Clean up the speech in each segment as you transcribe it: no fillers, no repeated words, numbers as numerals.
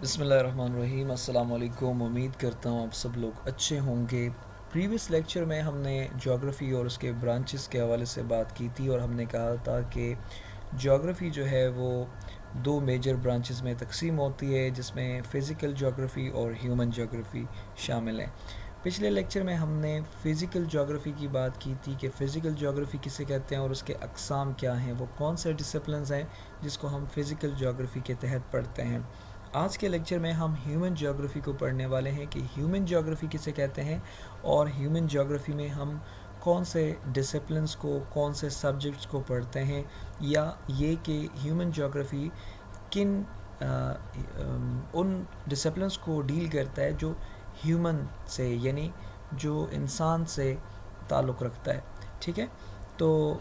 بسم اللہ الرحمن الرحیم، السلام علیکم۔ امید کرتا ہوں آپ سب لوگ اچھے ہوں گے۔ پریویس لیکچر میں ہم نے جغرافی اور اس کے برانچز کے حوالے سے بات کی تھی، اور ہم نے کہا تھا کہ جغرافی جو ہے وہ دو میجر برانچز میں تقسیم ہوتی ہے، جس میں فزیکل جغرافی اور ہیومن جغرافی شامل ہیں۔ پچھلے لیکچر میں ہم نے فزیکل جغرافی کی بات کی تھی کہ فزیکل جغرافی کسے کہتے ہیں اور اس کے اقسام کیا ہیں، وہ کون سے ڈسپلنز ہیں جس کو ہم فزیکل جغرافی کے تحت پڑھتے ہیں۔ آج کے لیکچر میں ہم ہیومن جغرافی کو پڑھنے والے ہیں کہ ہیومن جغرافی کسے کہتے ہیں، اور ہیومن جغرافی میں ہم کون سے ڈسپلنز کو، کون سے سبجیکٹس کو پڑھتے ہیں، یا یہ کہ ہیومن جغرافی کن ان ڈسپلنز کو ڈیل کرتا ہے جو ہیومن سے، یعنی جو انسان سے تعلق رکھتا ہے۔ ٹھیک ہے، تو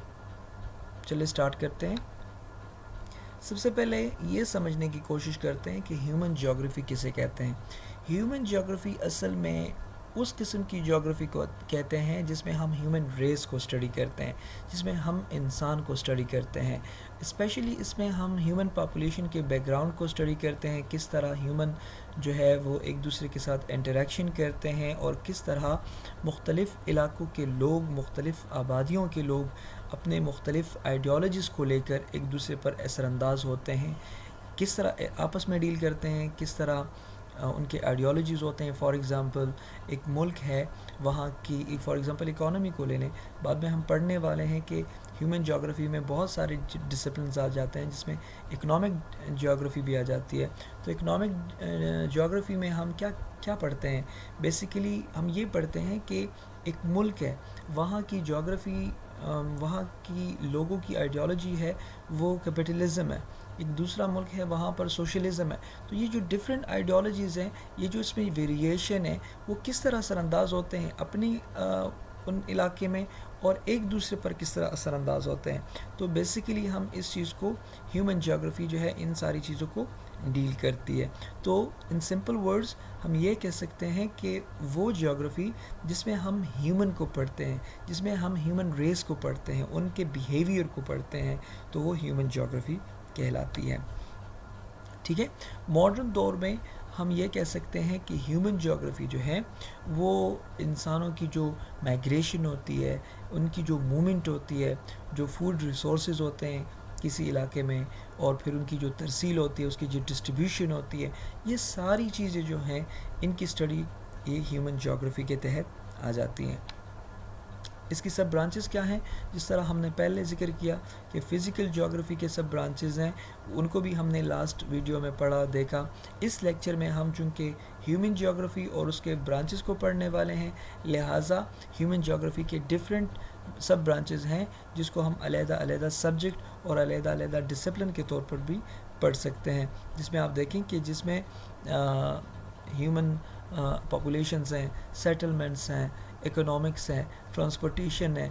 چلے سٹارٹ کرتے ہیں۔ سب سے پہلے یہ سمجھنے کی کوشش کرتے ہیں کہ ہیومن جغرافی کسے کہتے ہیں۔ ہیومن جغرافی اصل میں اس قسم کی جغرافی کو کہتے ہیں جس میں ہم ہیومن ریس کو اسٹڈی کرتے ہیں، جس میں ہم انسان کو اسٹڈی کرتے ہیں۔ اسپیشلی اس میں ہم ہیومن پاپولیشن کے بیک گراؤنڈ کو اسٹڈی کرتے ہیں، کس طرح ہیومن جو ہے وہ ایک دوسرے کے ساتھ انٹریکشن کرتے ہیں، اور کس طرح مختلف علاقوں کے لوگ، مختلف آبادیوں کے لوگ اپنے مختلف آئیڈیالوجیز کو لے کر ایک دوسرے پر اثر انداز ہوتے ہیں، کس طرح آپس میں ڈیل کرتے ہیں، کس طرح ان کے آئیڈیالوجیز ہوتے ہیں۔ فار ایگزامپل ایک ملک ہے، وہاں کی فار ایگزامپل اکانومی کو لے لیں، بعد میں ہم پڑھنے والے ہیں کہ ہیومن جغرافی میں بہت سارے ڈسپلنز آ جاتے ہیں، جس میں اکنامک جغرافی بھی آ جاتی ہے۔ تو اکنامک جغرافی میں ہم کیا پڑھتے ہیں؟ بیسیکلی ہم یہ پڑھتے ہیں کہ ایک ملک ہے، وہاں کی جغرافی، وہاں کی لوگوں کی آئیڈیالوجی ہے وہ کیپٹلزم ہے، ایک دوسرا ملک ہے وہاں پر سوشلزم ہے۔ تو یہ جو ڈفرینٹ آئیڈیالوجیز ہیں، یہ جو اس میں ویریشن ہے، وہ کس طرح اثر انداز ہوتے ہیں اپنی ان علاقے میں، اور ایک دوسرے پر کس طرح اثر انداز ہوتے ہیں۔ تو بیسیکلی ہم اس چیز کو، ہیومن جغرافی جو ہے ان ساری چیزوں کو ڈیل کرتی ہے۔ تو ان سمپل ورڈز ہم یہ کہہ سکتے ہیں کہ وہ جغرافی جس میں ہم ہیومن کو پڑھتے ہیں، جس میں ہم ہیومن ریس کو پڑھتے ہیں، ان کے بیہیویئر کو پڑھتے ہیں، تو وہ ہیومن جغرافی کہلاتی ہے۔ ٹھیک ہے، ماڈرن دور میں ہم یہ کہہ سکتے ہیں کہ ہیومن جغرافی جو ہے وہ انسانوں کی جو مائگریشن ہوتی ہے، ان کی جو موومنٹ ہوتی ہے، جو فوڈ ریسورسز ہوتے ہیں کسی علاقے میں، اور پھر ان کی جو ترسیل ہوتی ہے، اس کی جو ڈسٹریبیوشن ہوتی ہے، یہ ساری چیزیں جو ہیں ان کی اسٹڈی یہ ہیومن جغرافی کے تحت آ جاتی ہیں۔ اس کی سب برانچز کیا ہیں؟ جس طرح ہم نے پہلے ذکر کیا کہ فزیکل جغرافی کے سب برانچز ہیں، ان کو بھی ہم نے لاسٹ ویڈیو میں پڑھا دیکھا۔ اس لیکچر میں ہم چونکہ ہیومن جغرافی اور اس کے برانچز کو پڑھنے والے ہیں، لہٰذا ہیومن جغرافی کے ڈفرینٹ سب برانچز ہیں جس کو ہم علیحدہ علیحدہ سبجیکٹ اور علیحدہ علیحدہ ڈسپلن کے طور پر بھی پڑھ سکتے ہیں، جس میں آپ دیکھیں کہ جس میں ہیومن پاپولیشنز ہیں، سیٹلمنٹس ہیں، اکنامکس ہیں، ٹرانسپورٹیشن ہے،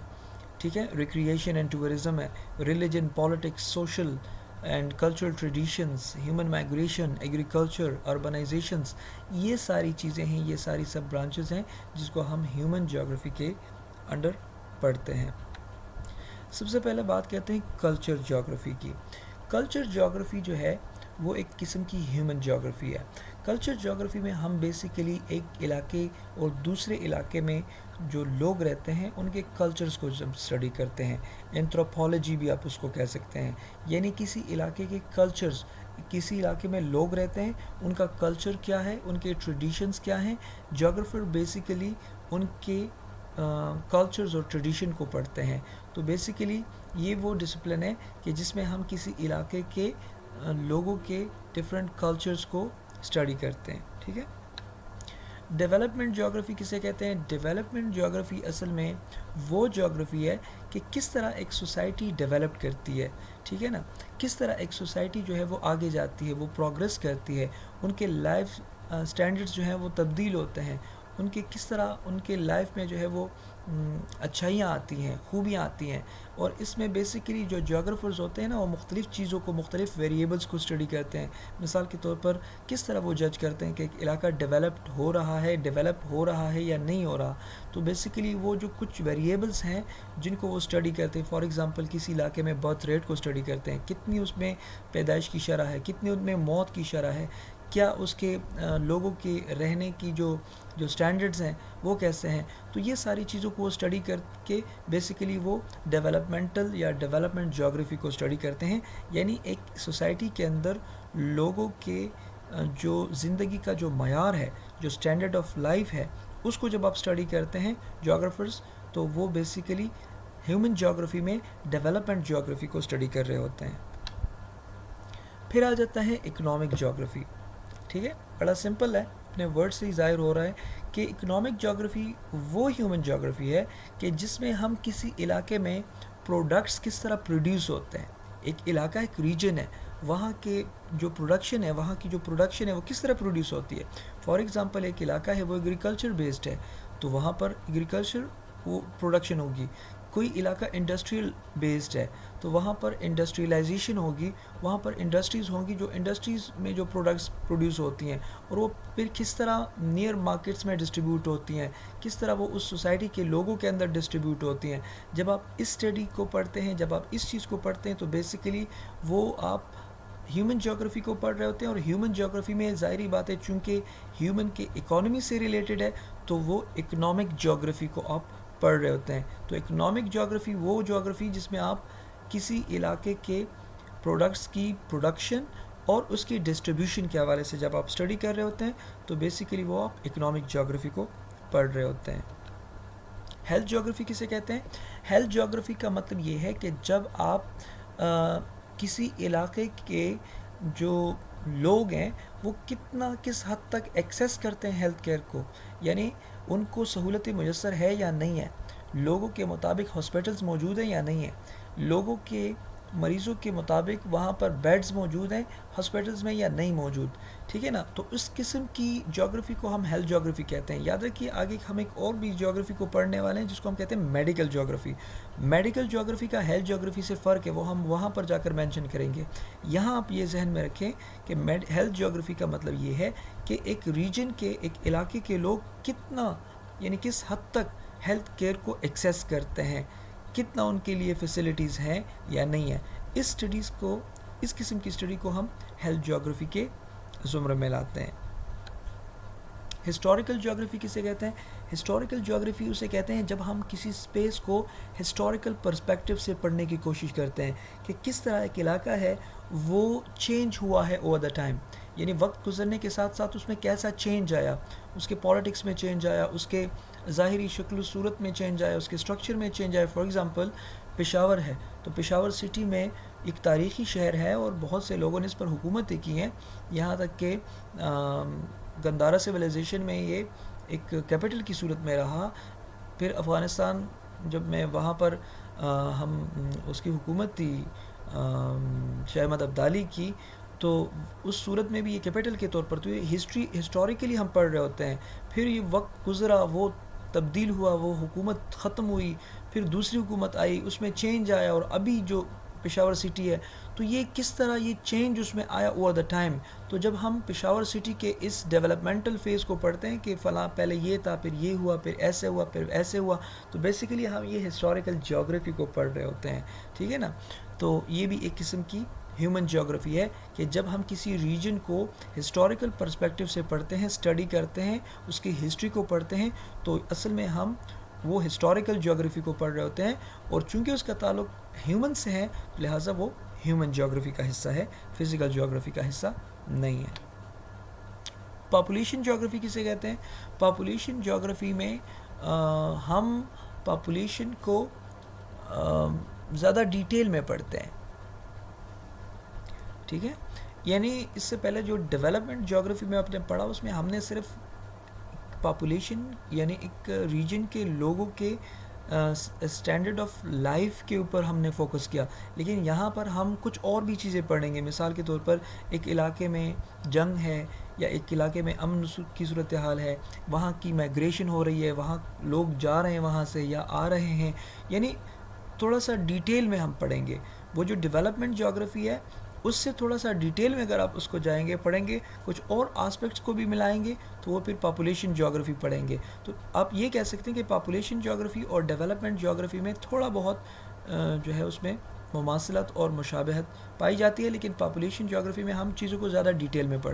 ٹھیک ہے، ریکریشن اینڈ ٹورزم ہے، religion, politics, social and cultural traditions, human migration, agriculture, urbanisations, یہ ساری چیزیں ہیں، یہ ساری سب برانچز ہیں جس کو ہم ہیومن جغرافی کے انڈر پڑھتے ہیں۔ سب سے پہلے بات کرتے ہیں کلچر جغرافی کی۔ کلچر جغرافی جو ہے وہ ایک قسم کی ہیومن جغرافی ہے۔ کلچر جغرافی میں ہم بیسیکلی ایک علاقے اور دوسرے علاقے میں جو لوگ رہتے ہیں ان کے کلچرز کو جب اسٹڈی کرتے ہیں، اینتھروپولوجی بھی آپ اس کو کہہ سکتے ہیں، یعنی کسی علاقے کے کلچرز، کسی علاقے میں لوگ رہتے ہیں، ان کا کلچر کیا ہے، ان کے ٹریڈیشنز کیا ہیں۔ جغرافر بیسیکلی ان کے کلچرز اور ٹریڈیشن کو پڑھتے ہیں۔ تو بیسیکلی یہ وہ ڈسپلن ہے کہ جس میں ہم کسی علاقے کے لوگوں کے ڈفرینٹ کلچرز کو اسٹڈی کرتے ہیں۔ ٹھیک ہے، ڈیولپمنٹ جغرافی کسے کہتے ہیں؟ ڈیولپمنٹ جغرافی اصل میں وہ جغرافی ہے کہ کس طرح ایک سوسائٹی ڈیولپ کرتی ہے، ٹھیک ہے نا، کس طرح ایک سوسائٹی جو ہے وہ آگے جاتی ہے، وہ پروگریس کرتی ہے، ان کے لائف سٹینڈرڈز جو ہیں وہ تبدیل ہوتے ہیں، ان کے کس طرح ان کے لائف میں جو ہے وہ اچھائیاں آتی ہیں، خوبیاں آتی ہیں۔ اور اس میں بیسیکلی جو جغرافرز ہوتے ہیں نا، وہ مختلف چیزوں کو، مختلف ویریبلز کو اسٹڈی کرتے ہیں۔ مثال کے طور پر کس طرح وہ جج کرتے ہیں کہ ایک علاقہ ڈیولپ ہو رہا ہے یا نہیں ہو رہا۔ تو بیسیکلی وہ جو کچھ ویریبلز ہیں جن کو وہ اسٹڈی کرتے ہیں، فار ایگزامپل کسی علاقے میں برتھ ریٹ کو اسٹڈی کرتے ہیں، کتنی اس میں پیدائش کی شرح ہے، کتنی ان میں موت کی شرح ہے، کیا اس کے لوگوں کے رہنے کی جو سٹینڈرڈز ہیں وہ کیسے ہیں. تو یہ ساری چیزوں کو وہ اسٹڈی کر کے بیسیکلی وہ ڈیولپمنٹل یا ڈیولپمنٹ جیوگرافی کو اسٹڈی کرتے ہیں. یعنی ایک سوسائٹی کے اندر لوگوں کے جو زندگی کا جو معیار ہے, جو اسٹینڈرڈ آف لائف ہے, اس کو جب آپ اسٹڈی کرتے ہیں جیوگرافرز, تو وہ بیسیکلی ہیومن جیوگرافی میں ڈیولپمنٹ جیوگرافی کو اسٹڈی کر رہے ہوتے ہیں. پھر آ جاتا ہے اکنامک جیوگرافی. ٹھیک ہے, بڑا سمپل ہے, اپنے ورڈ سے ہی ظاہر ہو رہا ہے کہ اکنامک جیوگرافی وہ ہیومن جیوگرافی ہے کہ جس میں ہم کسی علاقے میں پروڈکٹس کس طرح پروڈیوس ہوتے ہیں. ایک علاقہ ایک ریجن ہے, وہاں کے جو پروڈکشن ہے, وہاں کی جو پروڈکشن ہے وہ کس طرح پروڈیوس ہوتی ہے. فار ایگزامپل ایک علاقہ ہے وہ ایگریکلچر بیسڈ ہے, تو وہاں پر ایگریکلچر وہ پروڈکشن ہوگی. کوئی علاقہ انڈسٹریل بیسڈ ہے تو وہاں پر انڈسٹریلائزیشن ہوگی, وہاں پر انڈسٹریز ہوں گی جو انڈسٹریز میں جو پروڈکٹس پروڈیوس ہوتی ہیں, اور وہ پھر کس طرح نیئر مارکیٹس میں ڈسٹریبیوٹ ہوتی ہیں, کس طرح وہ اس سوسائٹی کے لوگوں کے اندر ڈسٹریبیوٹ ہوتی ہیں. جب آپ اس اسٹڈی کو پڑھتے ہیں, جب آپ اس چیز کو پڑھتے ہیں, تو بیسیکلی وہ آپ ہیومن جیوگرافی کو پڑھ رہے ہوتے ہیں. اور ہیومن جیوگرافی میں ظاہری بات ہے چونکہ ہیومن کے اکانومی سے ریلیٹڈ ہے, تو وہ اکنامک جیوگرافی کو آپ پڑھ رہے ہوتے ہیں. تو اکنامک جیوگرافی وہ جیوگرافی جس میں آپ کسی علاقے کے پروڈکٹس کی پروڈکشن اور اس کی ڈسٹریبیوشن کے حوالے سے جب آپ اسٹڈی کر رہے ہوتے ہیں, تو بیسیکلی وہ آپ اکنامک جیوگرافی کو پڑھ رہے ہوتے ہیں. ہیلتھ جیوگرافی کسے کہتے ہیں؟ ہیلتھ جیوگرافی کا مطلب یہ ہے کہ جب آپ کسی علاقے کے جو لوگ ہیں وہ کس حد تک ایکسیس کرتے ہیں ہیلتھ کیئر کو, یعنی ان کو سہولتیں میسر ہے یا نہیں ہے, لوگوں کے مطابق ہاسپٹلس موجود ہیں یا نہیں ہیں, لوگوں کے مریضوں کے مطابق وہاں پر بیڈز موجود ہیں ہاسپٹلس میں یا نہیں موجود. ٹھیک ہے نا, تو اس قسم کی جیوگرافی کو ہم ہیلتھ جیوگرافی کہتے ہیں. یاد رکھیے آگے ہم ایک اور بھی جیوگرافی کو پڑھنے والے ہیں جس کو ہم کہتے ہیں میڈیکل جیوگرافی. میڈیکل جیوگرافی کا ہیلتھ جیوگرافی سے فرق ہے, وہ ہم وہاں پر جا کر مینشن کریں گے. یہاں آپ یہ ذہن میں رکھیں کہ ہیلتھ جیوگرافی کا مطلب یہ ہے کہ ایک ریجن کے, ایک علاقے کے لوگ کتنا یعنی کس حد تک ہیلتھ کیئر کو ایکسیس کرتے ہیں, کتنا ان کے لیے فیسلٹیز ہیں یا نہیں ہیں. اس قسم کی اسٹڈی کو ہم ہیلتھ جیوگرافی کے زمرے میں لاتے ہیں. ہسٹوریکل جیوگرافی کسے کہتے ہیں؟ ہسٹوریکل جیوگرافی اسے کہتے ہیں جب ہم کسی اسپیس کو ہسٹوریکل پرسپیکٹیو سے پڑھنے کی کوشش کرتے ہیں کہ کس طرح ایک علاقہ ہے وہ چینج ہوا ہے اوور دا ٹائم, یعنی وقت گزرنے کے ساتھ ساتھ اس میں کیسا چینج آیا, اس کے پالیٹکس میں چینج آیا, اس کے ظاہری شکل و صورت میں چینج آیا, اس کے اسٹرکچر میں چینج آیا. فار ایگزامپل پشاور ہے, تو پشاور سٹی میں ایک تاریخی شہر ہے اور بہت سے لوگوں نے اس پر حکومتیں کی ہیں, یہاں تک کہ گندھارا سویلائزیشن میں یہ ایک کیپٹل کی صورت میں رہا. پھر افغانستان جب میں وہاں پر ہم اس کی حکومت تھی شاہ احمد ابدالی کی, تو اس صورت میں بھی یہ کیپٹل کے طور پر, تو یہ ہسٹوریکلی ہم پڑھ رہے ہوتے ہیں. پھر یہ وقت گزرا, وہ تبدیل ہوا, وہ حکومت ختم ہوئی, پھر دوسری حکومت آئی, اس میں چینج آیا, اور ابھی جو پشاور سٹی ہے تو یہ کس طرح یہ چینج اس میں آیا اوور دا ٹائم. تو جب ہم پشاور سٹی کے اس ڈیولپمنٹل فیز کو پڑھتے ہیں کہ فلاں پہلے یہ تھا, پھر یہ ہوا, پھر ایسے ہوا, پھر ایسے ہوا, تو بیسیکلی ہم یہ ہسٹوریکل جیوگرافی کو پڑھ رہے ہوتے ہیں. ٹھیک ہے نا, تو یہ بھی ایک قسم کی ہیومن جیوگرافی ہے کہ جب ہم کسی ریجن کو ہسٹوریکل پرسپیکٹیو سے پڑھتے ہیں, اسٹڈی کرتے ہیں, اس کی ہسٹری کو پڑھتے ہیں, تو اصل میں ہم وہ ہسٹوریکل جیوگرافی کو پڑھ رہے ہوتے ہیں. اور چونکہ اس کا تعلق ہیومن سے ہے لہٰذا وہ ہیومن جیوگرافی کا حصہ ہے, فزیکل جیوگرافی کا حصہ نہیں ہے. پاپولیشن جیوگرافی کسے کہتے ہیں؟ پاپولیشن جیوگرافی میں ہم پاپولیشن کو زیادہ ڈیٹیل میں پڑھتے ہیں. ٹھیک ہے, یعنی اس سے پہلے جو ڈیولپمنٹ جیوگرافی میں آپ نے پڑھا اس میں ہم نے صرف پاپولیشن یعنی ایک ریجن کے لوگوں کے اسٹینڈرڈ آف لائف کے اوپر ہم نے فوکس کیا, لیکن یہاں پر ہم کچھ اور بھی چیزیں پڑھیں گے. مثال کے طور پر ایک علاقے میں جنگ ہے یا ایک علاقے میں امن کی صورتحال ہے, وہاں کی مائگریشن ہو رہی ہے, وہاں لوگ جا رہے ہیں وہاں سے یا آ رہے ہیں, یعنی تھوڑا سا ڈیٹیل میں ہم پڑھیں گے. وہ جو ڈیولپمنٹ جیوگرافی ہے اس سے تھوڑا سا ڈیٹیل میں اگر آپ اس کو جائیں گے, پڑھیں گے, کچھ اور آسپیکٹس کو بھی ملائیں گے, تو وہ پھر پاپولیشن جیوگرافی پڑھیں گے. تو آپ یہ کہہ سکتے ہیں کہ پاپولیشن جیوگرافی اور ڈیولپمنٹ جیوگرافی میں تھوڑا بہت جو ہے اس میں مماثلت اور مشابہت پائی جاتی ہے, لیکن پاپولیشن جیوگرافی میں ہم چیزوں کو زیادہ ڈیٹیل میں پڑھتے ہیں.